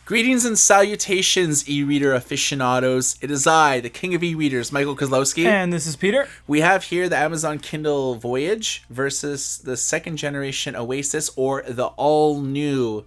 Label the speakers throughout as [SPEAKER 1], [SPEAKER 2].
[SPEAKER 1] Greetings and salutations, e-reader aficionados. It is I, the king of e-readers, Michael Kozlowski.
[SPEAKER 2] And this is Peter.
[SPEAKER 1] We have here the Amazon Kindle Voyage versus the second generation Oasis, or the all-new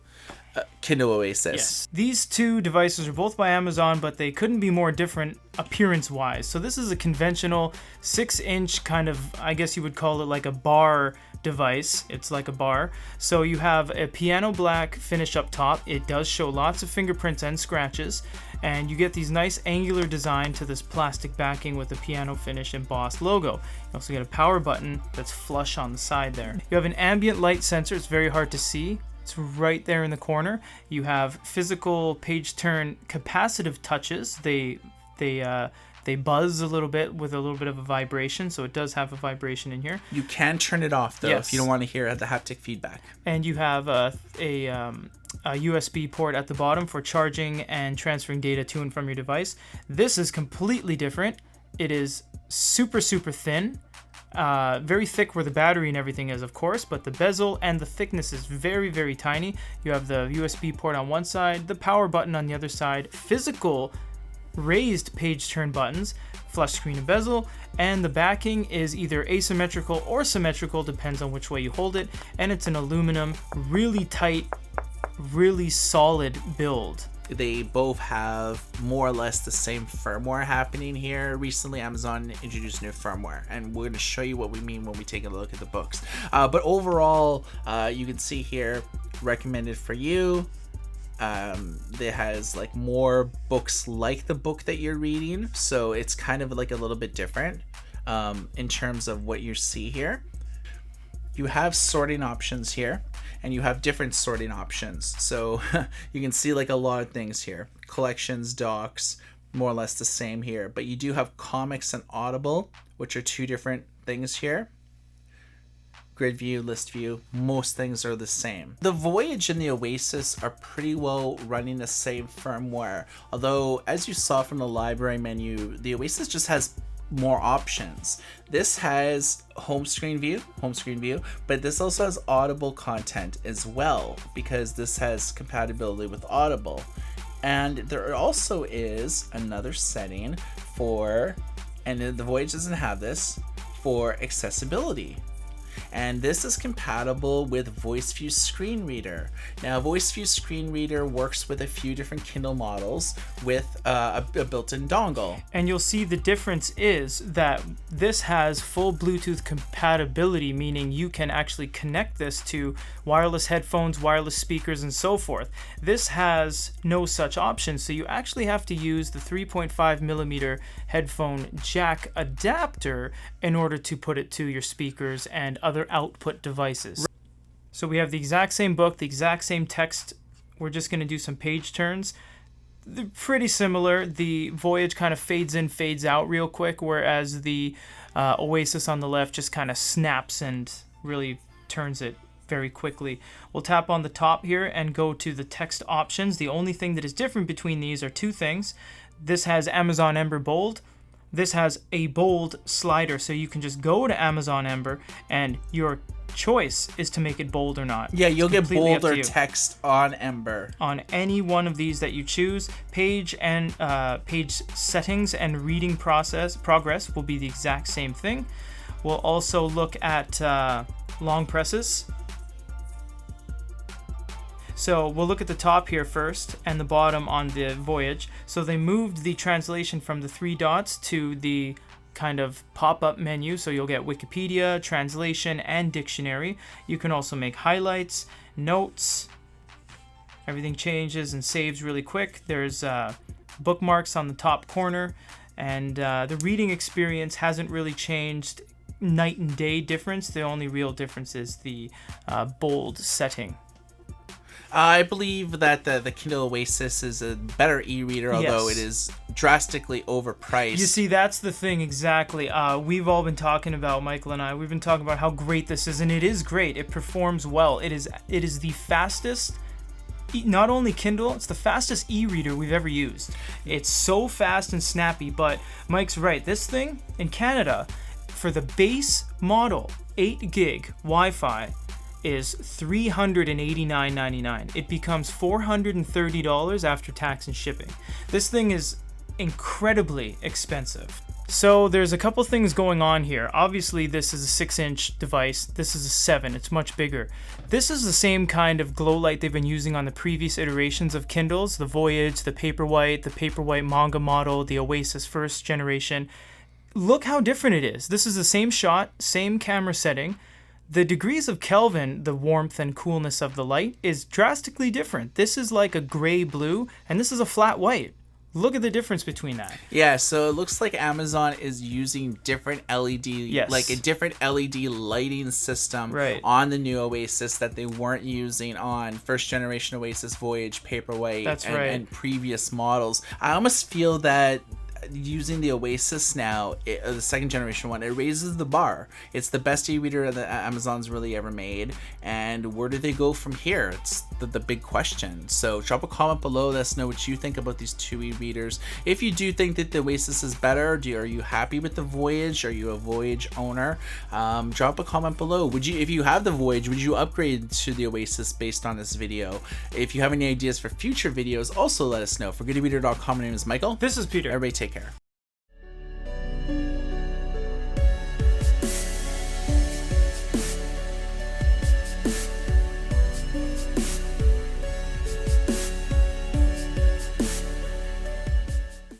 [SPEAKER 1] Kindle Oasis.
[SPEAKER 2] Yes. These two devices are both by Amazon, but they couldn't be more different appearance-wise. So this is a conventional 6-inch kind of, I guess you would call it like a bar device. It's like a bar. So you have a piano black finish up top. It does show lots of fingerprints and scratches, and you get these nice angular design to this plastic backing with a piano finish embossed logo. You also get a power button that's flush on the side there. You have an ambient light sensor. It's very hard to see. It's right there in the corner. You have physical page turn capacitive touches. They buzz a little bit with a little bit of a vibration, so it does have a vibration in here.
[SPEAKER 1] You can turn it off though, if you don't want to hear the haptic feedback.
[SPEAKER 2] And you have a USB port at the bottom for charging and transferring data to and from your device. This is completely different. It is super thin. Very thick where the battery and everything is, of course, but the bezel and the thickness is very tiny. You have the USB port on one side, the power button on the other side, physical raised page turn buttons, flush screen and bezel, and the backing is either asymmetrical or symmetrical, depends on which way you hold it, and it's an aluminum, really tight, really solid build.
[SPEAKER 1] They both have more or less the same firmware happening here. Recently, Amazon introduced new firmware, and we're going to show you what we mean when we take a look at the books. But overall, you can see here, recommended for you. It has like more books like the book that you're reading, so it's kind of like a little bit different in terms of what you see here. You have sorting options here, and you have different sorting options, so you can see like a lot of things here. Collections, docs, more or less the same here, but you do have comics and Audible, which are two different things here. Grid view, list view, most things are the same. The Voyage and the Oasis are pretty well running the same firmware, although as you saw from the library menu, the Oasis just has more options. This has home screen view, but this also has Audible content as well, because this has compatibility with Audible. And there also is another setting for, and the Voyage doesn't have this, for accessibility. And this is compatible with VoiceView Screen Reader. Now, VoiceView Screen Reader works with a few different Kindle models with a built-in dongle.
[SPEAKER 2] And you'll see the difference is that this has full Bluetooth compatibility, meaning you can actually connect this to wireless headphones, wireless speakers, and so forth. This has no such option, so you actually have to use the 3.5mm headphone jack adapter in order to put it to your speakers and other output devices. So we have the exact same book, the exact same text. We're just going to do some page turns. They're pretty similar. The Voyage kind of fades in, fades out real quick, whereas the Oasis on the left just kind of snaps and really turns it very quickly. We'll tap on the top here and go to the text options. The only thing that is different between these are two things. This has Amazon Ember Bold. This has a bold slider, so you can just go to Amazon Ember and your choice is to make it bold or not.
[SPEAKER 1] Yeah, you'll get bolder text on Ember.
[SPEAKER 2] On any one of these that you choose, page and page settings and reading progress will be the exact same thing. We'll also look at long presses. So we'll look at the top here first and the bottom on the Voyage. So they moved the translation from the 3 dots to the kind of pop-up menu. So you'll get Wikipedia, translation, and dictionary. You can also make highlights, notes. Everything changes and saves really quick. There's bookmarks on the top corner, and the reading experience hasn't really changed. Night and day difference. The only real difference is the bold setting.
[SPEAKER 1] I believe that the Kindle Oasis is a better e-reader, although it is drastically overpriced.
[SPEAKER 2] You see, that's the thing exactly. We've all been talking about, Michael and I, we've been talking about how great this is, and it is great. It performs well. It is the fastest, not only Kindle, it's the fastest e-reader we've ever used. It's so fast and snappy, but Mike's right. This thing, in Canada, for the base model 8 gig Wi-Fi is $389.99. It becomes $430 after tax and shipping. This thing is incredibly expensive. So there's a couple things going on here. Obviously, this is a 6-inch device. This is a 7. It's much bigger. This is the same kind of glow light they've been using on the previous iterations of Kindles, the Voyage, the Paperwhite manga model, the Oasis first generation. Look how different it is. This is the same shot, same camera setting. The degrees of Kelvin, the warmth and coolness of the light, is drastically different. This is like a gray blue, and this is a flat white. Look at the difference between that.
[SPEAKER 1] Yeah, so it looks like Amazon is using different LED, like a different LED lighting system on the new Oasis that they weren't using on first generation Oasis, Voyage, Paperwhite, and previous models. I almost feel that using the Oasis now, the second generation one, it raises the bar. It's the best e-reader that Amazon's really ever made, and where do they go from here? It's the big question. So drop a comment below, let us know what you think about these two e-readers. If you do think that the Oasis is better, are you happy with the Voyage? Are you a Voyage owner? Drop a comment below. If you have the Voyage, would you upgrade to the Oasis based on this video? If you have any ideas for future videos, also let us know. For goodereader.com, my name is Michael.
[SPEAKER 2] This is Peter.
[SPEAKER 1] Everybody take care.